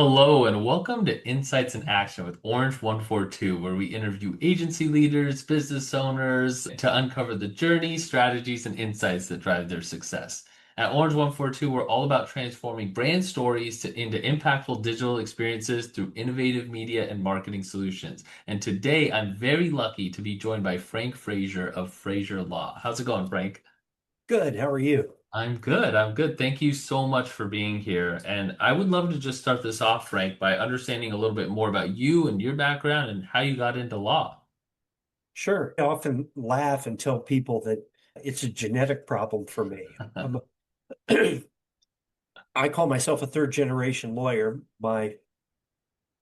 Hello and welcome to Insights in Action with Orange 142, where we interview agency leaders, business owners to uncover the journey, strategies, and insights that drive their success. At Orange 142, we're all about transforming brand stories into impactful digital experiences through innovative media and marketing solutions. And today, I'm very lucky to be joined by Frank Frazier of Frazier Law. How's it going, Frank? Good. How are you? I'm good. I'm good. Thank you so much for being here. And I would love to just start this off, Frank, by understanding a little bit more about you and your background and how you got into law. Sure. I often laugh and tell people that it's a genetic problem for me. I call myself a third generation lawyer. My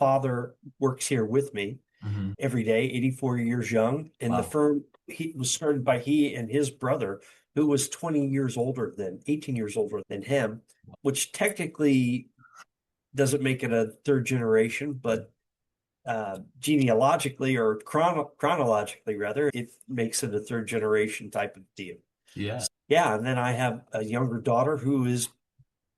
father works here with me Hmm. every day, 84 years young. And the Wow. firm he was started by he and his brother, who was 18 years older than him, which technically doesn't make it a third generation, but genealogically or chronologically rather, it makes it a third generation type of deal. Yeah. Yeah, and then I have a younger daughter who is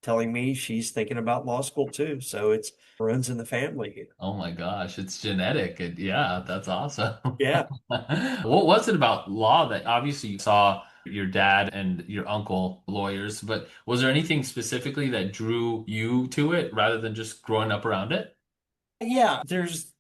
telling me she's thinking about law school too. So it's runs in the family here. Oh my gosh, it's genetic. Yeah, that's awesome. Yeah. What was it about law that obviously you saw your dad and your uncle lawyers, but was there anything specifically that drew you to it rather than just growing up around it? Yeah, there's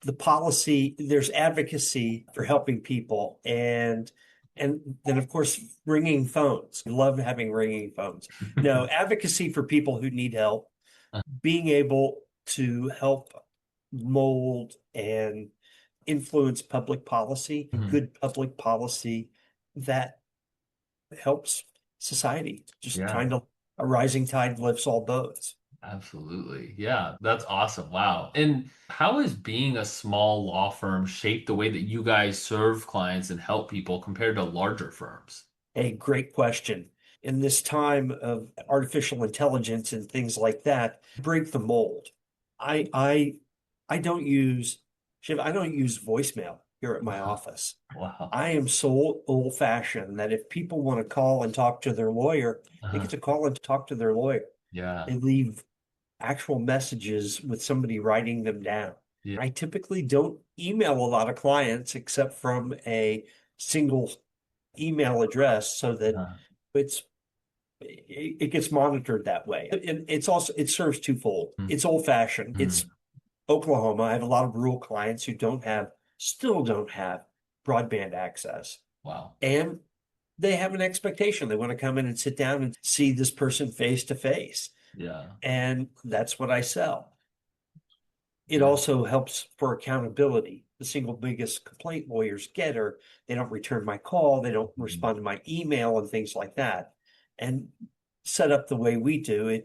the policy, there's advocacy for helping people and then of course ringing phones. I love having ringing phones. No, advocacy for people who need help, being able to help mold and influence public policy, Mhm. good public policy that helps society. Just Yeah. kind of a rising tide lifts all boats. Absolutely. Yeah, that's awesome. Wow. And how has being a small law firm shaped the way that you guys serve clients and help people compared to larger firms? A great question. In this time of artificial intelligence and things like that, break the mold. I I I don't use Shiv, I don't use voicemail here at my office. Wow. I am so old fashioned that if people want to call and talk to their lawyer, they get Uh-huh. to call and talk to their lawyer. Yeah. They leave actual messages with somebody writing them down. Yeah. I typically don't email a lot of clients except from a single email address so that Uh-huh. it's it gets monitored that way. And it's also it serves twofold. Mm, It's old fashioned. It's mm. Oklahoma. I have a lot of rural clients who still don't have broadband access. Wow. And they have an expectation. They want to come in and sit down and see this person face to face. Yeah. And that's what I sell. It Yeah. also helps for accountability. The single biggest complaint lawyers get are they don't return my call, they don't Mhm. respond to my email and things like that. And set up the way we do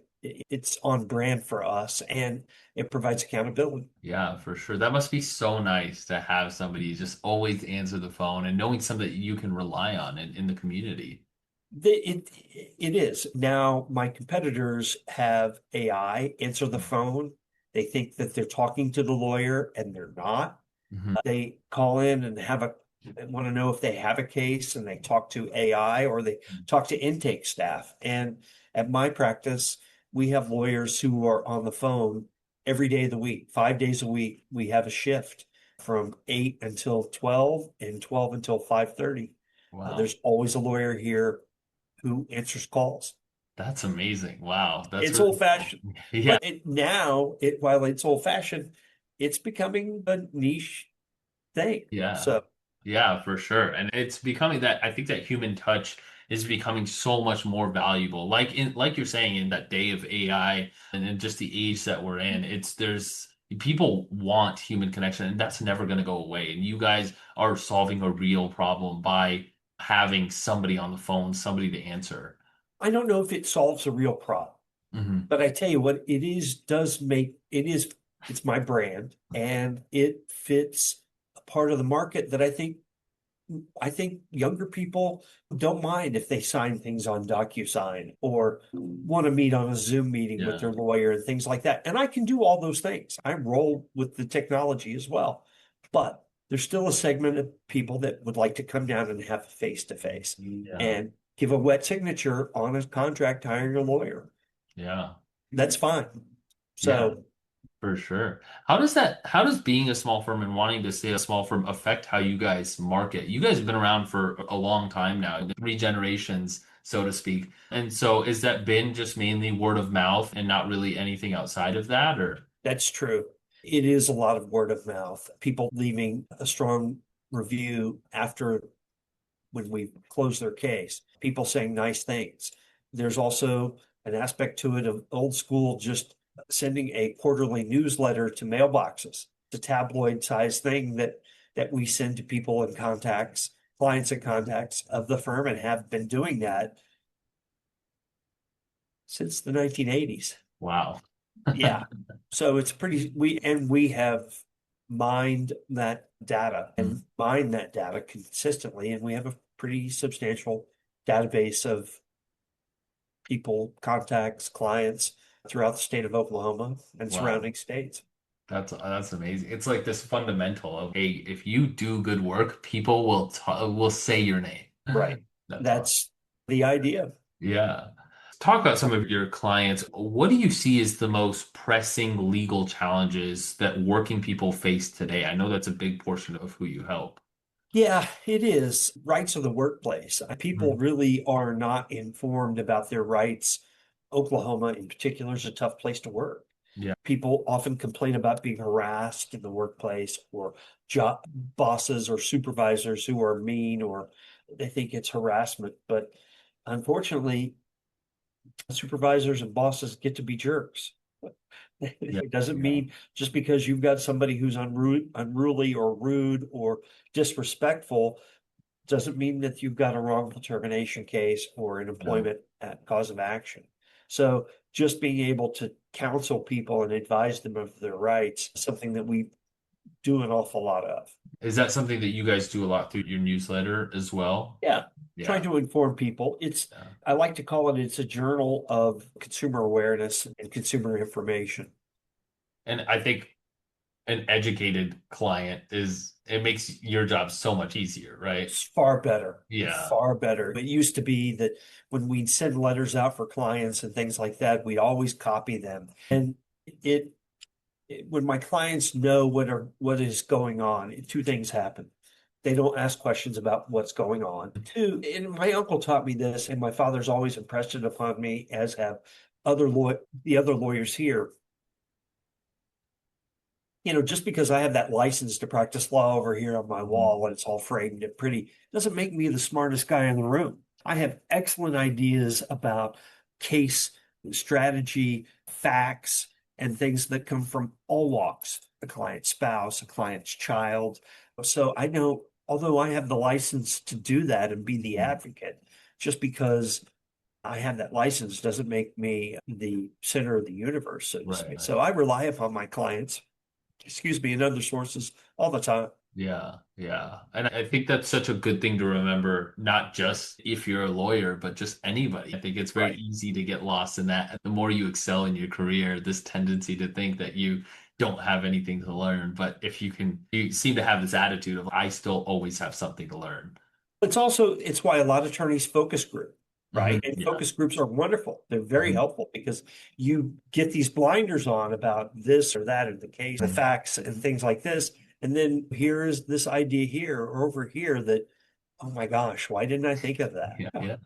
it's on brand for us and it provides accountability. Yeah, for sure. That must be so nice to have somebody just always answer the phone and knowing somebody that you can rely on in the community. It is. Now, my competitors have AI answer the phone. They think that they're talking to the lawyer and they're not. Mhm. They call in and want to know if they have a case and they talk to AI or they talk to intake staff. And at my practice, we have lawyers who are on the phone every day of the week, 5 days a week. We have a shift from 8 until 12 and 12 until 5:30. Wow. There's always a lawyer here who answers calls. That's amazing. Wow. That's It's really old cool. fashioned, Yeah. but while it's old fashioned, it's becoming a niche thing. Yeah. So Yeah, for sure. And it's becoming that I think that human touch is becoming so much more valuable. Like you're saying in that day of AI and in just the age that we're in, there's people want human connection and that's never going to go away. And you guys are solving a real problem by having somebody on the phone, somebody to answer. I don't know if it solves a real problem, Hmm. but I tell you what, it's my brand and it fits a part of the market that I think younger people don't mind if they sign things on DocuSign or want to meet on a Zoom meeting with Yeah. their lawyer and things like that. And I can do all those things. I roll with the technology as well. But there's still a segment of people that would like to come down and have a face to face Yeah. and give a wet signature on a contract hiring a lawyer. Yeah. That's fine. Yeah. So For sure. How does being a small firm and wanting to stay a small firm affect how you guys market? You guys have been around for a long time now, three generations, so to speak. And so is that been just mainly word of mouth and not really anything outside of that, or? That's true. It is a lot of word of mouth. People leaving a strong review after when we close their case, people saying nice things. There's also an aspect to it of old school, just sending a quarterly newsletter to mailboxes. It's a tabloid size thing that we send to people and contacts, clients and contacts of the firm, and have been doing that since the 1980s. Wow. Yeah. So it's pretty, we have mined that data Mm. and mined that data consistently, and we have a pretty substantial database of people, contacts, clients throughout the state of Oklahoma and Wow. surrounding states. That's amazing. It's like this fundamental of, hey, if you do good work, people will say your name. Right. That's awesome. That's the idea. Yeah. Talk about some of your clients. What do you see as the most pressing legal challenges that working people face today? I know that's a big portion of who you help. Yeah, it is. Rights of the workplace. People Mhm. really are not informed about their rights. Oklahoma, in particular, is a tough place to work. Yeah. People often complain about being harassed in the workplace or job bosses or supervisors who are mean or they think it's harassment. But unfortunately, supervisors and bosses get to be jerks. Yeah. It doesn't Yeah. mean just because you've got somebody who's unruly or rude or disrespectful doesn't mean that you've got a wrongful termination case or an No. employment cause of action. So just being able to counsel people and advise them of their rights, something that we do an awful lot of. Is that something that you guys do a lot through your newsletter as well? Yeah, trying Yeah. to inform people. Yeah. I like to call it's a journal of consumer awareness and consumer information. And I think an educated client it makes your job so much easier, right? It's far better, Yeah. far better. It used to be that when we'd send letters out for clients and things like that, we'd always copy them. And it, when my clients know what is going on, two things happen. They don't ask questions about what's going on. Two, and my uncle taught me this, and my father's always impressed it upon me, as have the other lawyers here. Just because I have that license to practice law over here on my Mhm. wall and it's all framed and pretty, doesn't make me the smartest guy in the room. I have excellent ideas about case strategy, facts, and things that come from all walks, a client's spouse, a client's child. So I know, although I have the license to do that and be the advocate, just because I have that license doesn't make me the center of the universe, so to Right. speak. Right. So I rely upon my clients, and other sources all the time. Yeah, yeah. And I think that's such a good thing to remember, not just if you're a lawyer, but just anybody. I think it's very Right. easy to get lost in that. The more you excel in your career, this tendency to think that you don't have anything to learn. But if you seem to have this attitude of, I still always have something to learn. It's why a lot of attorneys focus group, right? And Yeah. focus groups are wonderful. They're very Mhm. helpful because you get these blinders on about this or that in the case, the facts and things like this. And then here is this idea here or over here that, oh my gosh, why didn't I think of that? Yeah, yeah.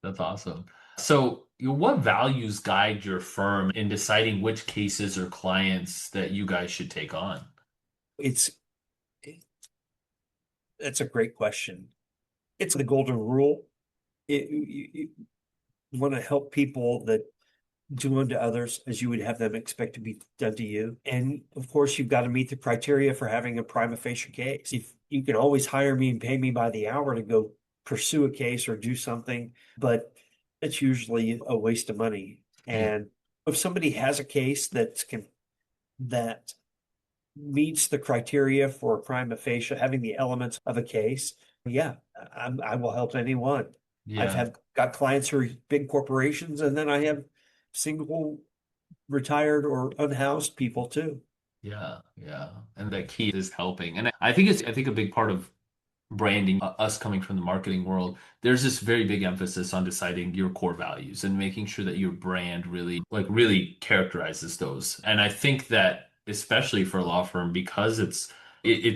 That's awesome. So, what values guide your firm in deciding which cases or clients that you guys should take on? It's it's a great question. It's the golden rule. You want to help people that do unto others as you would have them expect to be done to you. And of course, you've got to meet the criteria for having a prima facie case. If you can always hire me and pay me by the hour to go pursue a case or do something, but it's usually a waste of money. Yeah. And if somebody has a case that meets the criteria for prima facie, having the elements of a case, yeah, I will help anyone. I've Yeah. had got clients who are big corporations, and then I have single retired or unhoused people too. Yeah, yeah. And the key is helping. And I think a big part of branding, us coming from the marketing world, there's this very big emphasis on deciding your core values and making sure that your brand really characterizes those. And I think that especially for a law firm, because it's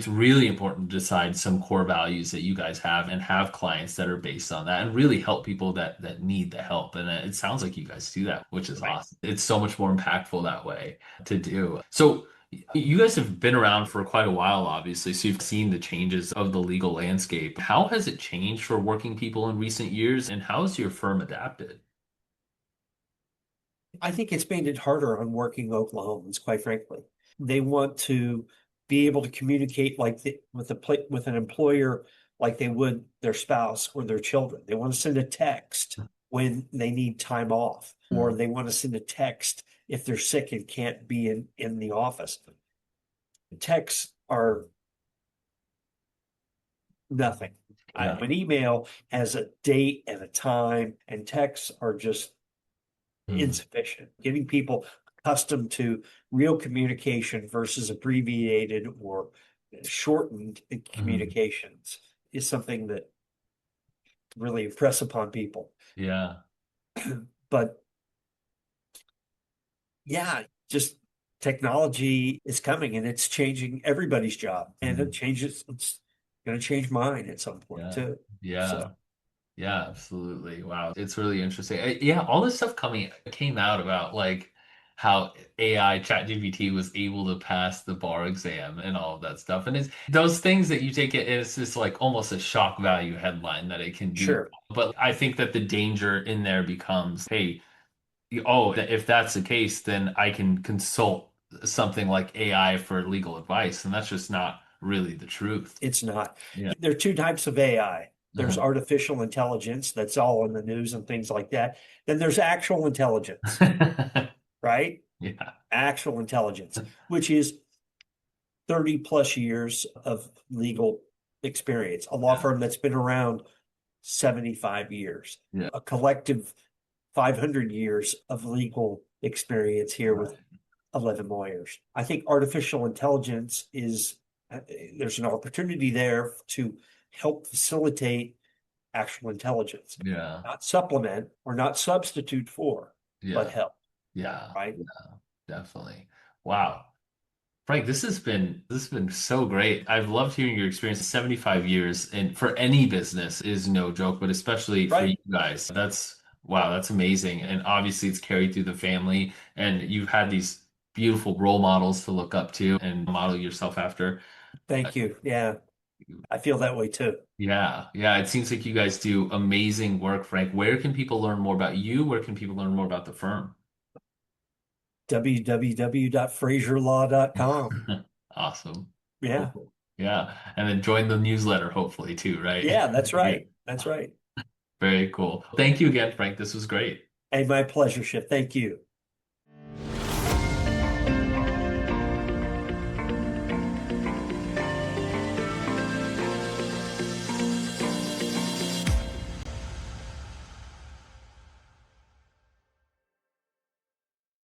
really important to decide some core values that you guys have and have clients that are based on that and really help people that need the help. And it sounds like you guys do that, which is Right. awesome. It's so much more impactful that way to do. So you guys have been around for quite a while, obviously, so you've seen the changes of the legal landscape. How has it changed for working people in recent years, and how has your firm adapted? I think it's made it harder on working Oklahomans, quite frankly. They want to be able to communicate with an employer like they would their spouse or their children. They want to send a text when they need time off, or Mm. they want to send a text if they're sick and can't be in the office. Texts are nothing. Yeah. An email has a date and a time, and texts are just Mm. insufficient. Getting people accustomed to real communication versus abbreviated or shortened Mhm. communications is something that really impress upon people. Yeah. But yeah, just technology is coming and it's changing everybody's job, and Mm. it's going to change mine at some point Yeah. too. So, Yeah. Yeah, absolutely. Wow. It's really interesting. Yeah, all this stuff coming came out about like how AI ChatGPT was able to pass the bar exam and all of that stuff. And it's those things that you take it, it's just like almost a shock value headline that it can do. sure, But I think that the danger in there becomes, hey, oh, if that's the case, then I can consult something like AI for legal advice. And that's just not really the truth. it's not. Yeah. There are two types of AI. There's Uh-huh. artificial intelligence that's all in the news and things like that. Then there's actual intelligence, right? Yeah. Actual intelligence, which is 30 plus years of legal experience, a law Yeah. firm that's been around 75 years, Yeah. a collective 500 years of legal experience here with Right. 11 lawyers. I think artificial intelligence there's an opportunity there to help facilitate actual intelligence, Yeah. not supplement or not substitute for, but Yeah. help, Yeah. right? Yeah. Definitely. Wow. Frank, this has been so great. I've loved hearing your experience. 75 years and for any business is no joke, but especially for you Right. guys. That's wow, that's amazing. And obviously it's carried through the family and you've had these beautiful role models to look up to and model yourself after. Thank you. Yeah, I feel that way too. Yeah, yeah, it seems like you guys do amazing work, Frank. Where can people learn more about you? Where can people learn more about the firm? www.frazierlaw.com. Awesome. Yeah. Cool. Yeah. And then join the newsletter, hopefully, too, right? Yeah, that's Yeah. right. That's right. Very cool. Thank you again, Frank. This was great. Hey, my pleasure, Shiv. Thank you.